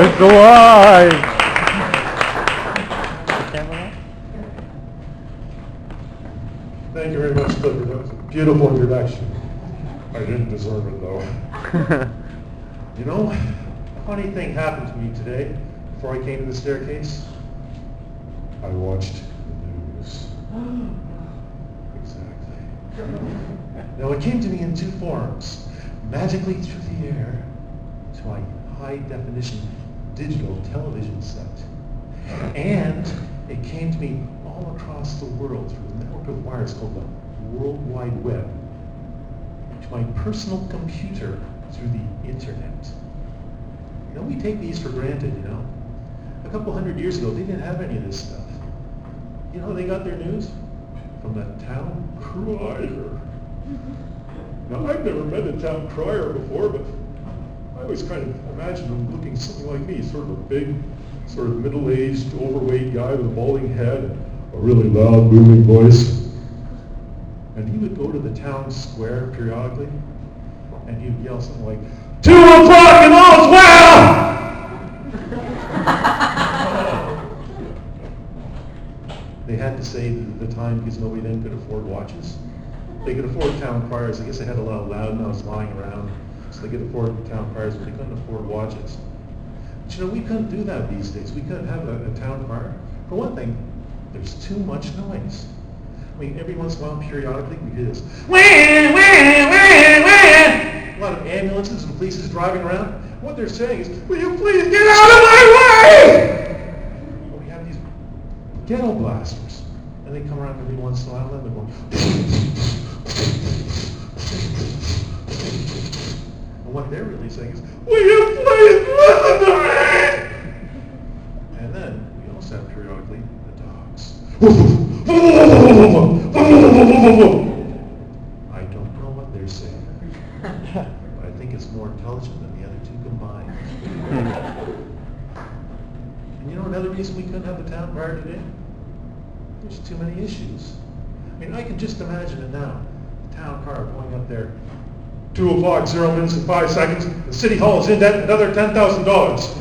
It's alive! Thank you very much, Clifford. That was a beautiful introduction. I didn't deserve it, though. You know, a funny thing happened to me today before I came to the staircase. I watched the news. Exactly. Now, it came to me in two forms. Magically through the air to my high-definition digital television set. And it came to me all across the world through a network of wires called the World Wide Web, to my personal computer through the internet. You know, we take these for granted, you know. A couple hundred years ago, they didn't have any of this stuff. You know how they got their news? From the town crier. Now, I've never met a town crier before, but I always kind of imagined him looking something like me, sort of a big, sort of middle-aged, overweight guy with a balding head and a really loud, booming voice. And he would go to the town square periodically, and he would yell something like, 2 o'clock and all's well! They had to say the time because nobody then could afford watches. They could afford town criers. I guess they had a lot of loudmouths lying around, so they could afford town criers, but they couldn't afford watches. But you know, we couldn't do that these days. We couldn't have a town crier. For one thing, there's too much noise. I mean, every once in a while, periodically, we hear this, wah, wah, wah, wah. A lot of ambulances and police is driving around. What they're saying is, will you please get out of my way? Well, we have these ghetto blasters, and they come around every once in a while, and they're going, and what they're really saying is, will you please listen to me? And then, we also have periodically the dogs. I don't know what they're saying, but I think it's more intelligent than the other two combined. And you know another reason we couldn't have the town crier today? There's too many issues. I mean, I can just imagine it now. The town crier going up there, 2 o'clock, 0 minutes and 5 seconds. The city hall is in debt another $10,000.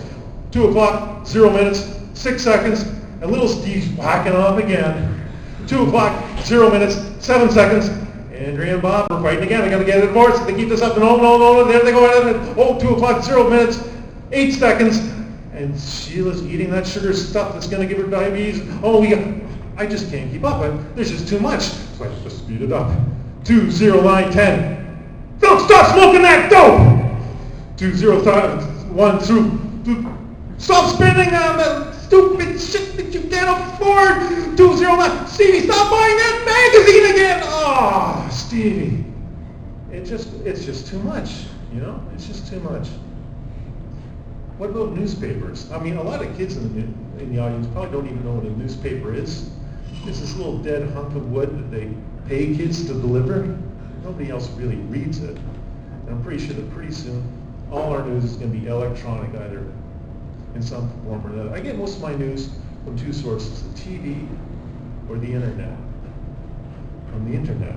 2 o'clock, 0 minutes, 6 seconds, and little Steve's whacking off again. 2 o'clock, 0 minutes, 7 seconds. Andrea and Bob are fighting again. I got to get a divorce. They keep this up and no. There they go. 2 o'clock, 0 minutes, 8 seconds. And Sheila's eating that sugar stuff that's going to give her diabetes. I just can't keep up. There's just too much. So I just speed it up. 2, 0, 9, 10. Don't stop smoking that dope! 2, 0, 1, 2. Stop spending on that stupid shit that you can't afford! 2, 0, 9. Stevie, stop buying that magazine again! Oh, Stevie. It's just too much, you know? It's just too much. What about newspapers? I mean, a lot of kids in the audience probably don't even know what a newspaper is. It's this little dead hunk of wood that they pay kids to deliver. Nobody else really reads it. And I'm pretty sure that pretty soon all our news is going to be electronic, either in some form or another. I get most of my news from two sources, the TV or the internet. From the internet.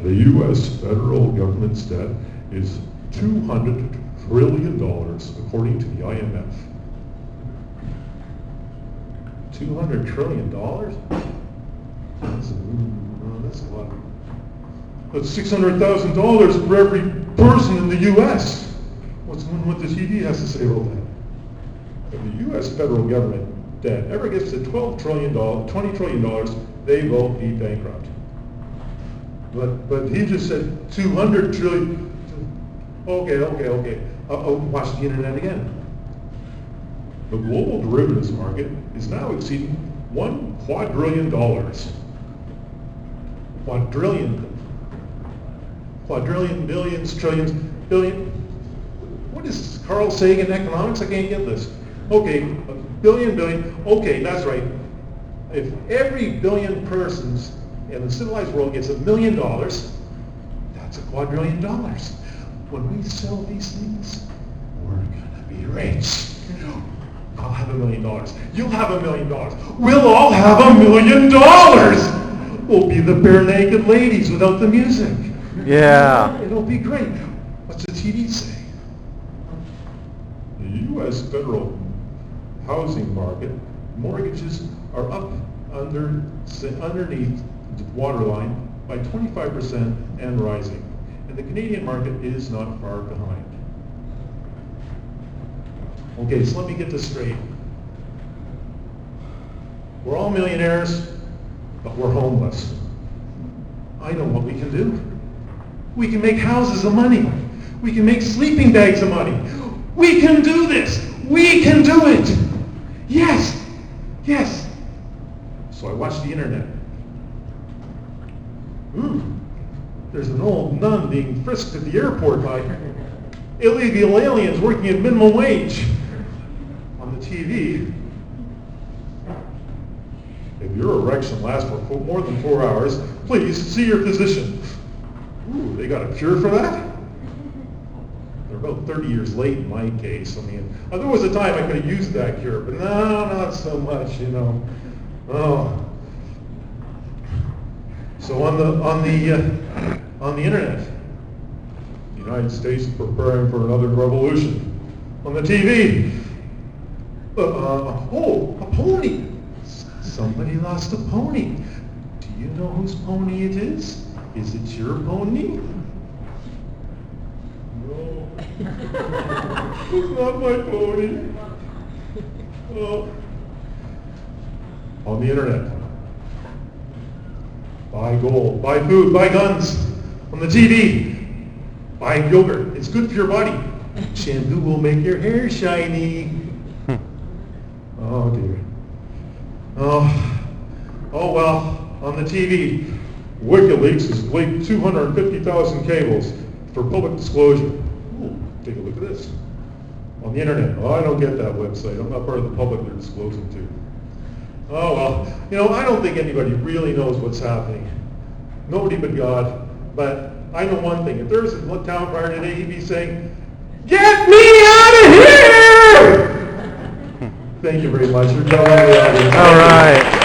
The U.S. federal government's debt is $200 trillion, according to the IMF. $200 trillion? That's a lot. That's $600,000 for every person in the U.S. What the TV has to say about that? If the U.S. federal government debt ever gets to $20 trillion, they will be bankrupt. But he just said 200 trillion. Okay. I'll watch the internet again. The global derivatives market is now exceeding $1 quadrillion. Quadrillion, billions, trillions, billion. What is Carl Sagan economics? I can't get this. Okay, a billion. Okay, that's right. If every billion persons in the civilized world gets $1 million, that's $1 quadrillion. When we sell these things, we're gonna be rich. I'll have $1 million. You'll have $1 million. We'll all have $1 million. We'll be the bare naked ladies without the music. Yeah. It'll be great. What's the TV say? U.S. federal housing market, mortgages are up underneath the waterline by 25% and rising. And the Canadian market is not far behind. Okay, so let me get this straight. We're all millionaires, but we're homeless. I know what we can do. We can make houses of money. We can make sleeping bags of money. We can do this. We can do it. Yes. Yes. So I watched the internet. There's an old nun being frisked at the airport by illegal aliens working at minimum wage. On the TV, if your erection lasts for more than 4 hours, please see your physician. Ooh, they got a cure for that? They're about 30 years late in my case. I mean, there was a time I could have used that cure, but no, not so much, you know. Oh. So on the internet, the United States is preparing for another revolution. On the TV, a pony. Somebody lost a pony. Do you know whose pony it is? Is it your pony? No. It's not my pony. Oh. On the internet. Buy gold, buy food, buy guns. On the TV, buy yogurt. It's good for your body. Shampoo will make your hair shiny. Oh dear. Oh well, on the TV, WikiLeaks has leaked 250,000 cables for public disclosure. Ooh, take a look at this. On the internet, I don't get that website. I'm not part of the public they're disclosing to. Oh well, you know, I don't think anybody really knows what's happening. Nobody but God. But I know one thing. If there was a town crier today, he'd be saying, "Get me out of here!" Thank you very much. You're telling me the audience. All right.